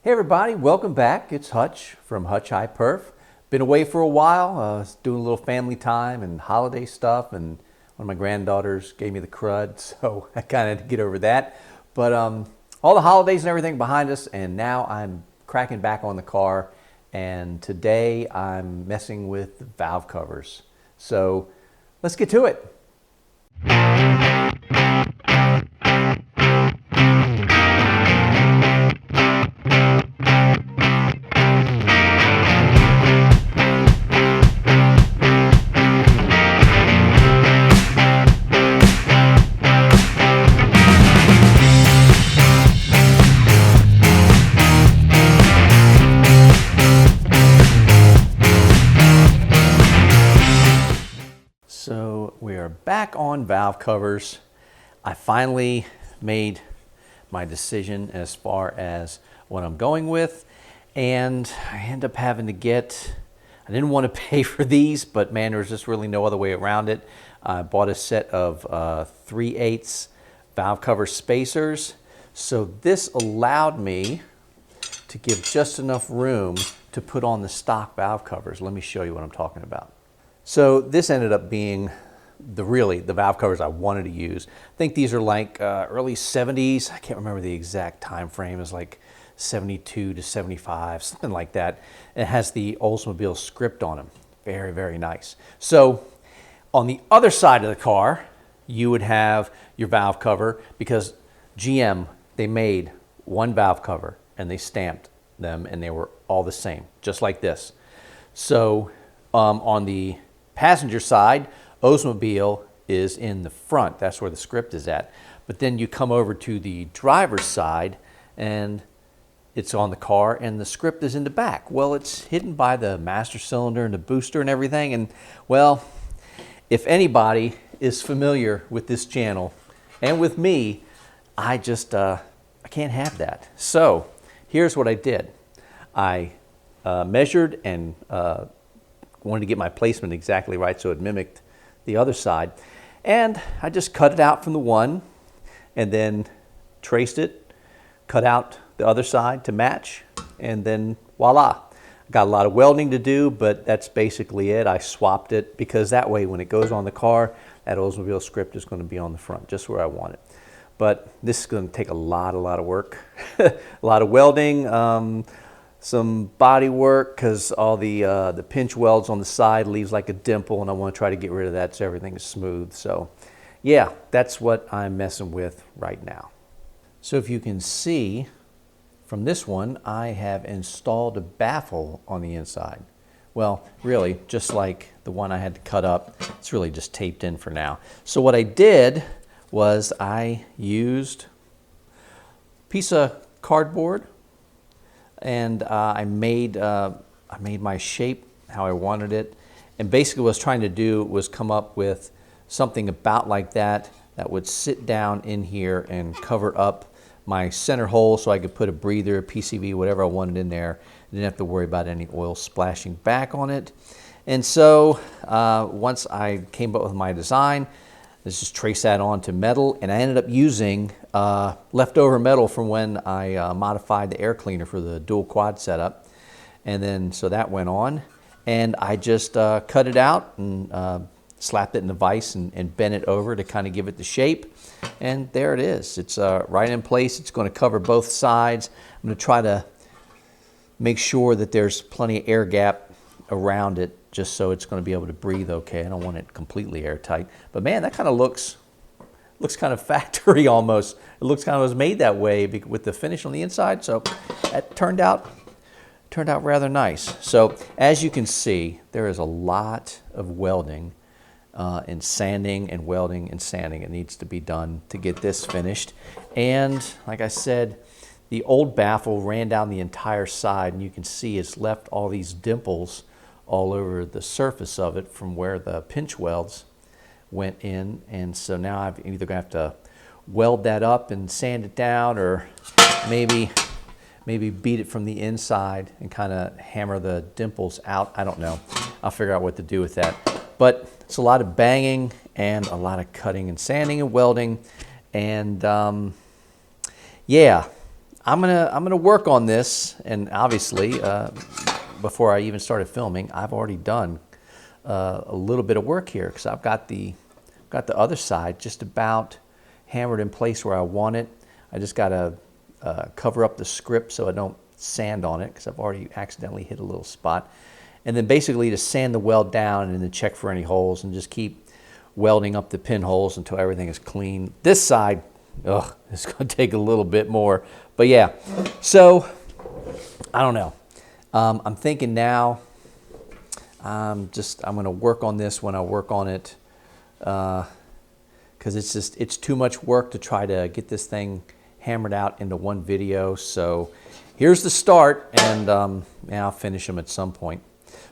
Hey everybody, welcome back. It's Hutch from Hutch High Perf. Been away for a while, doing a little family time and holiday stuff, and one of my granddaughters gave me the crud, so I kind of had to get over that. But all the holidays and everything behind us, and now I'm cracking back on the car, and today I'm messing with the valve covers. So let's get to it. So we are back on valve covers. I finally made my decision as far as what I'm going with, and I end up having to I didn't want to pay for these, but man, there was just really no other way around it. I bought a set of 3/8 valve cover spacers. So this allowed me to give just enough room to put on the stock valve covers. Let me show you what I'm talking about. So this ended up being the valve covers I wanted to use. I think these are like early 70s. I can't remember the exact time frame. It's like 72 to 75, something like that. It has the Oldsmobile script on them. Very, very nice. So on the other side of the car, you would have your valve cover, because GM, they made one valve cover and they stamped them and they were all the same, just like this. So on the passenger side, Oldsmobile is in the front. That's where the script is at. But then you come over to the driver's side and it's on the car and the script is in the back. Well, it's hidden by the master cylinder and the booster and everything. And well, if anybody is familiar with this channel and with me, I can't have that. So here's what I did. I measured and wanted to get my placement exactly right so it mimicked the other side. And I just cut it out from the one and then traced it, cut out the other side to match, and then voila. Got a lot of welding to do, but that's basically it. I swapped it because that way when it goes on the car, that Oldsmobile script is going to be on the front, just where I want it. But this is going to take a lot of work, a lot of welding, some body work, because all the pinch welds on the side leaves like a dimple, and I want to try to get rid of that so everything is smooth. So yeah, that's what I'm messing with right now. So if you can see from this one, I have installed a baffle on the inside. Well, really, just like the one I had to cut up, it's really just taped in for now. So what I did was I used a piece of cardboard, and I made my shape how I wanted it. And basically what I was trying to do was come up with something about like that would sit down in here and cover up my center hole so I could put a breather, a PCV, whatever I wanted in there. I didn't have to worry about any oil splashing back on it. And so once I came up with my design, let's just trace that onto metal, and I ended up using leftover metal from when I modified the air cleaner for the dual quad setup. And then so that went on, and I just cut it out and slapped it in the vise and bent it over to kind of give it the shape. And there it is. It's right in place. It's going to cover both sides. I'm going to try to make sure that there's plenty of air gap around it, just so it's going to be able to breathe okay. I don't want it completely airtight. But man, that kind of looks kind of factory almost. It looks kind of was made that way with the finish on the inside. So that turned out rather nice. So as you can see, there is a lot of welding and sanding and welding and sanding. It needs to be done to get this finished. And like I said, the old baffle ran down the entire side, and you can see it's left all these dimples all over the surface of it from where the pinch welds went in. And so now I'm either gonna have to weld that up and sand it down, or maybe beat it from the inside and kind of hammer the dimples out. I don't know. I'll figure out what to do with that. But it's a lot of banging and a lot of cutting and sanding and welding. And yeah, I'm gonna work on this, and obviously, before I even started filming, I've already done a little bit of work here because I've got the other side just about hammered in place where I want it. I just got to cover up the script so I don't sand on it because I've already accidentally hit a little spot. And then basically to sand the weld down and then check for any holes and just keep welding up the pinholes until everything is clean. This side, it's going to take a little bit more. But yeah, so I don't know. I'm thinking now I'm going to work on this when I work on it because it's too much work to try to get this thing hammered out into one video. So here's the start, and I'll finish them at some point.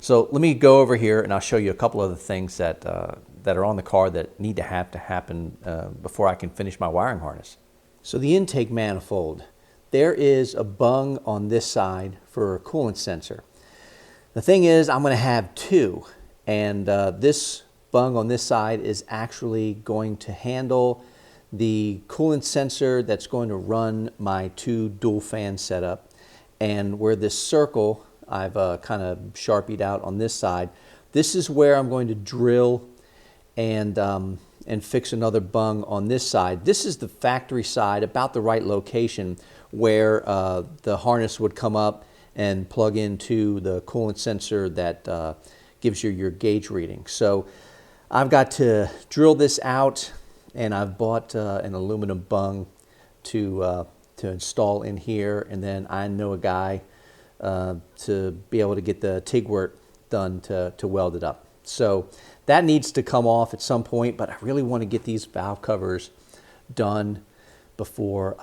So let me go over here and I'll show you a couple other things that are on the car that need to happen before I can finish my wiring harness. So the intake manifold, there is a bung on this side for a coolant sensor. The thing is, I'm going to have two, and this bung on this side is actually going to handle the coolant sensor that's going to run my two dual fan setup. And where this circle I've kind of sharpied out on this side, this is where I'm going to drill and fix another bung on this side. This is the factory side, about the right location where the harness would come up and plug into the coolant sensor that gives you your gauge reading. So I've got to drill this out, and I've bought an aluminum bung to install in here, and then I know a guy to be able to get the TIG work done to weld it up. So that needs to come off at some point, but I really want to get these valve covers done before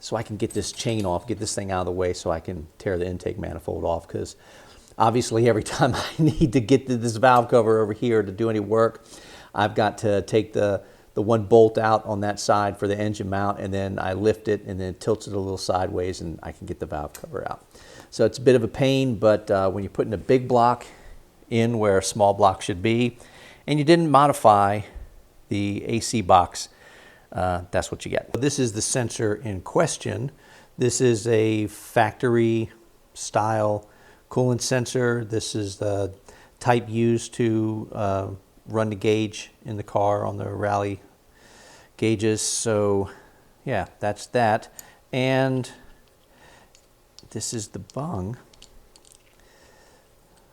so I can get this chain off, get this thing out of the way so I can tear the intake manifold off, because obviously every time I need to get to this valve cover over here to do any work, I've got to take the one bolt out on that side for the engine mount, and then I lift it and then tilts it a little sideways and I can get the valve cover out. So it's a bit of a pain, but when you're putting a big block in where a small block should be, and you didn't modify the AC box, that's what you get. This is the sensor in question. This is a factory style coolant sensor. This is the type used to run the gauge in the car on the rally gauges. So yeah, that's that. And this is the bung.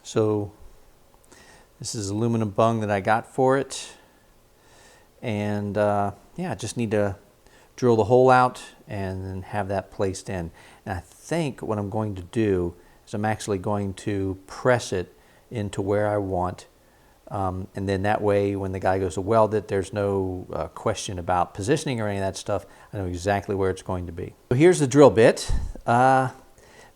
So this is aluminum bung that I got for it. And yeah, I just need to drill the hole out and then have that placed in. And I think what I'm going to do is I'm actually going to press it into where I want. And then that way, when the guy goes to weld it, there's no question about positioning or any of that stuff. I know exactly where it's going to be. So here's the drill bit.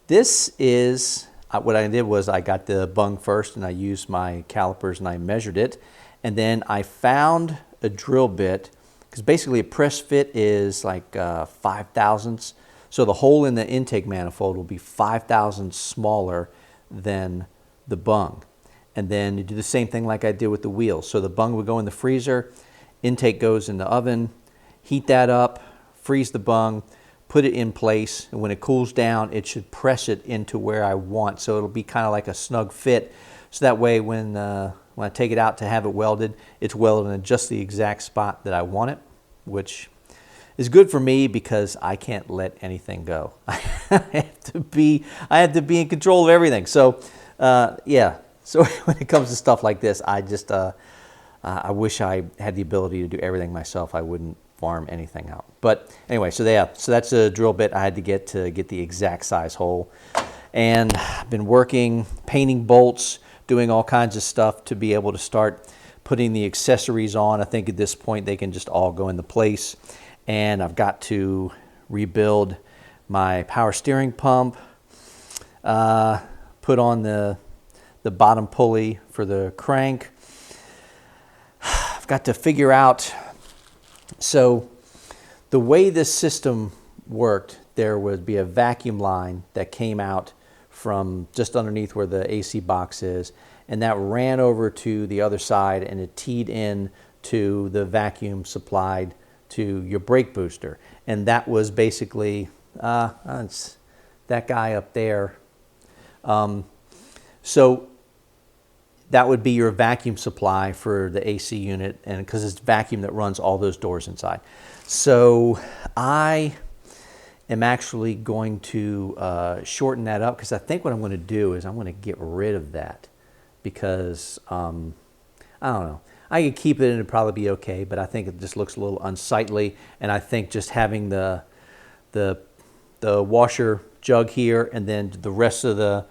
This is, what I did was I got the bung first and I used my calipers and I measured it. And then I found a drill bit, because basically a press fit is like 5 thousandths. So the hole in the intake manifold will be 5 thousandths smaller than the bung. And then you do the same thing like I did with the wheels. So the bung would go in the freezer, intake goes in the oven, heat that up, freeze the bung, put it in place, and when it cools down, it should press it into where I want. So it'll be kind of like a snug fit. So that way when I take it out to have it welded, it's welded in just the exact spot that I want it, which is good for me because I can't let anything go. I have to be in control of everything. So yeah. So when it comes to stuff like this, I just I wish I had the ability to do everything myself. I wouldn't farm anything out. But anyway, so yeah, so that's a drill bit I had to get the exact size hole. And I've been working, painting bolts, doing all kinds of stuff to be able to start putting the accessories on. I think at this point they can just all go into place. And I've got to rebuild my power steering pump, put on the bottom pulley for the crank. I've got to figure out, so the way this system worked, there would be a vacuum line that came out from just underneath where the AC box is, and that ran over to the other side and it teed in to the vacuum supplied to your brake booster. And that was basically It's that guy up there. So that would be your vacuum supply for the AC unit, and because it's vacuum that runs all those doors inside. So I am actually going to shorten that up, because I think what I'm going to do is I'm going to get rid of that, because I don't know. I could keep it and it'd probably be okay, but I think it just looks a little unsightly, and I think just having the washer jug here and then the rest of the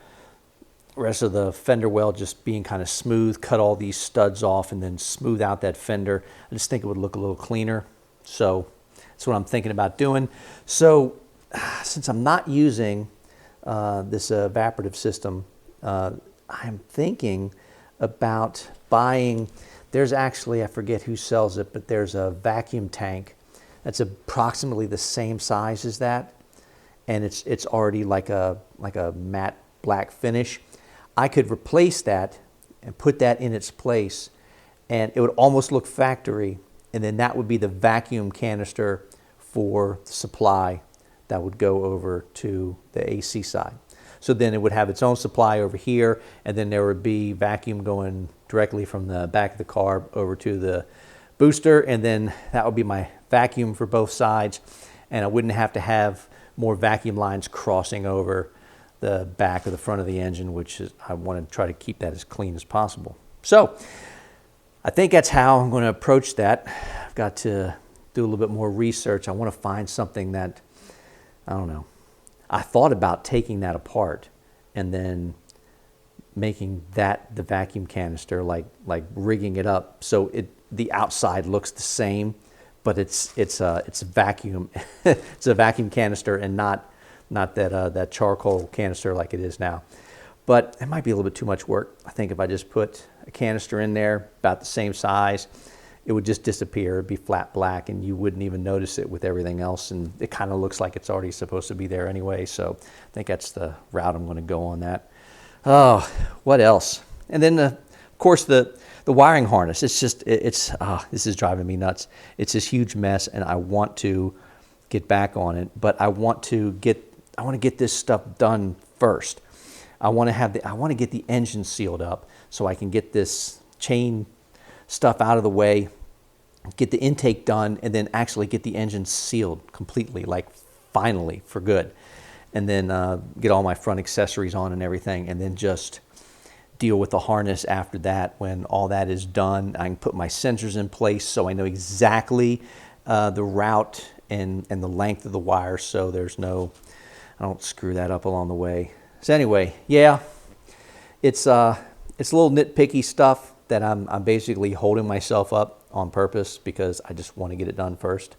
fender well just being kind of smooth, cut all these studs off and then smooth out that fender. I just think it would look a little cleaner. So that's what I'm thinking about doing. So since I'm not using this evaporative system, I'm thinking about buying, there's actually, I forget who sells it, but there's a vacuum tank that's approximately the same size as that, and it's already like a matte black finish. I could replace that and put that in its place, and it would almost look factory, and then that would be the vacuum canister for the supply that would go over to the AC side. So then it would have its own supply over here, and then there would be vacuum going directly from the back of the car over to the booster, and then that would be my vacuum for both sides, and I wouldn't have to have more vacuum lines crossing over the back or the front of the engine, which is, I want to try to keep that as clean as possible. So I think that's how I'm going to approach that. I've got to do a little bit more research. I want to find something that, I don't know. I thought about taking that apart and then making that the vacuum canister, like rigging it up so the outside looks the same, but it's a vacuum. It's a vacuum canister and not that charcoal canister like it is now. But it might be a little bit too much work. I think if I just put a canister in there about the same size, it would just disappear. It'd be flat black and you wouldn't even notice it with everything else, and it kind of looks like it's already supposed to be there anyway. So I think that's the route I'm going to go on that. Oh, what else? And then of course the wiring harness. It's just this is driving me nuts. It's this huge mess, and I want to get back on it, but I want to get this stuff done first. I want to get the engine sealed up so I can get this chain stuff out of the way, get the intake done, and then actually get the engine sealed completely, like finally for good. And then get all my front accessories on and everything, and then just deal with the harness after that. When all that is done, I can put my sensors in place so I know exactly the route and the length of the wire, so I don't screw that up along the way. So anyway, yeah, it's a little nitpicky stuff that I'm basically holding myself up on purpose because I just want to get it done first.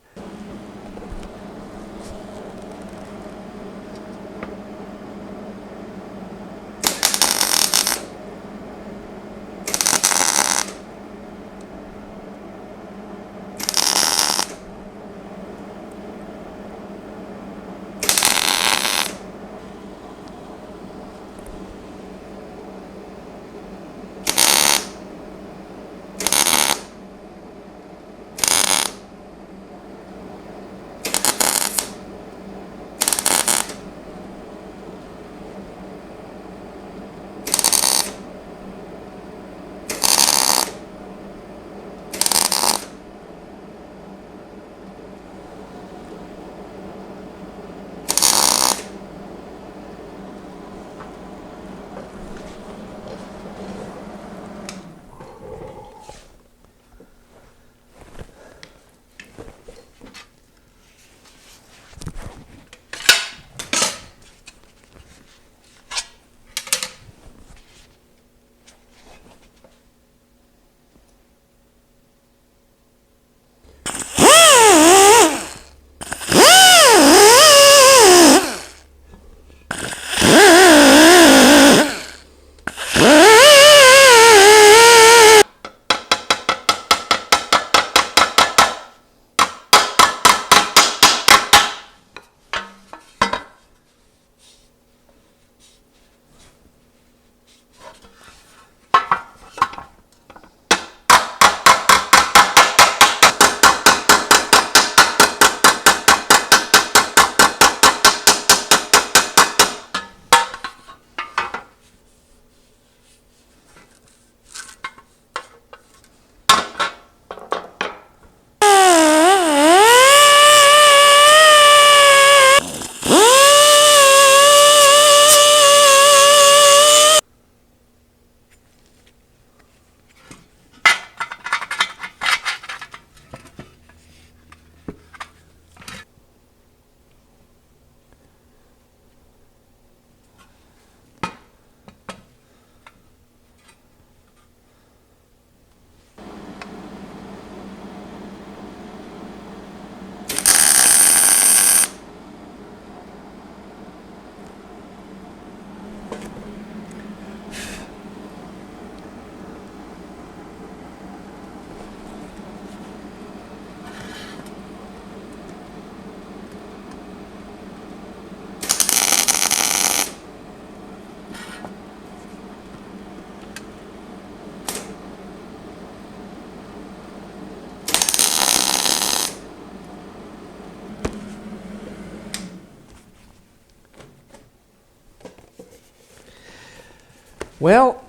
Well,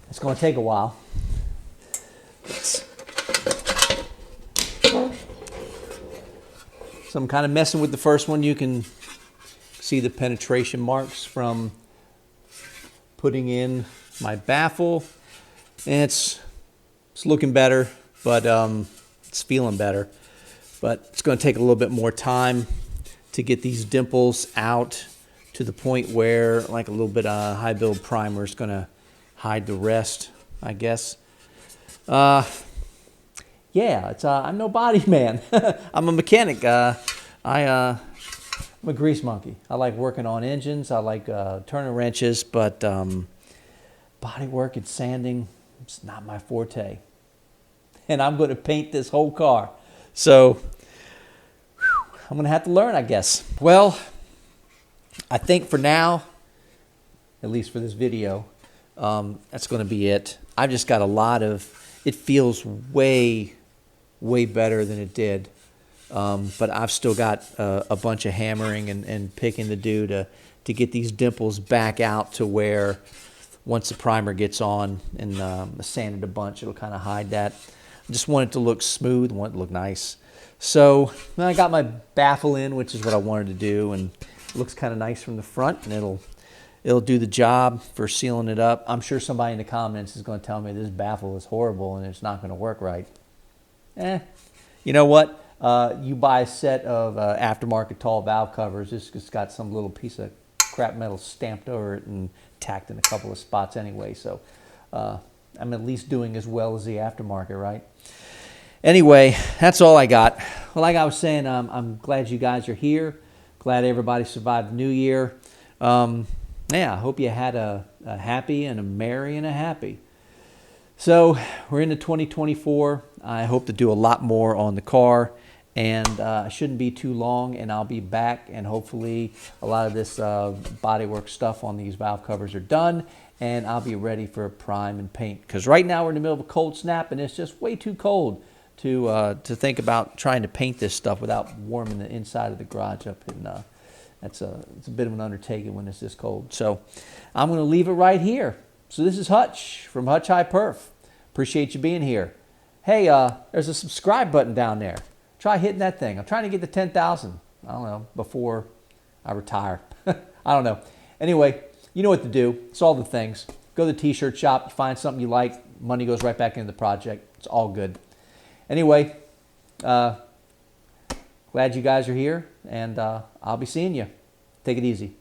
it's going to take a while. So I'm kind of messing with the first one. You can see the penetration marks from putting in my baffle. And it's looking better, but it's feeling better. But it's going to take a little bit more time to get these dimples out to the point where like a little bit of high build primer is going to hide the rest, I guess. Yeah, I'm no body man. I'm a mechanic. I'm a grease monkey. I like working on engines. I like turning wrenches, but body work and sanding, it's not my forte. And I'm going to paint this whole car. So I'm going to have to learn, I guess. Well, I think for now, at least for this video, that's going to be it. I've just got a lot of, it feels way better than it did. But I've still got a bunch of hammering and picking to do to get these dimples back out to where once the primer gets on and sanded a bunch, it'll kind of hide that. I just want it to look smooth, want it to look nice. So I got my baffle in, which is what I wanted to do, and it looks kind of nice from the front, and it'll do the job for sealing it up. I'm sure somebody in the comments is going to tell me this baffle is horrible and it's not going to work right. You know what? You buy a set of aftermarket tall valve covers. It's just got some little piece of crap metal stamped over it and tacked in a couple of spots anyway. So I'm at least doing as well as the aftermarket, right? Anyway, that's all I got. Well, like I was saying, I'm glad you guys are here. Glad everybody survived the new year. Yeah, I hope you had a happy and a merry and a happy. So we're into 2024. I hope to do a lot more on the car, and it shouldn't be too long, and I'll be back, and hopefully a lot of this bodywork stuff on these valve covers are done, and I'll be ready for prime and paint. Because right now we're in the middle of a cold snap, and it's just way too cold to think about trying to paint this stuff without warming the inside of the garage up. And it's a bit of an undertaking when it's this cold. So I'm going to leave it right here. So this is Hutch from Hutch High Perf. Appreciate you being here. Hey, there's a subscribe button down there. Try hitting that thing. I'm trying to get to 10,000. I don't know, before I retire. I don't know. Anyway, you know what to do. It's all the things. Go to the t-shirt shop, find something you like. Money goes right back into the project. It's all good. Anyway, glad you guys are here, and I'll be seeing you. Take it easy.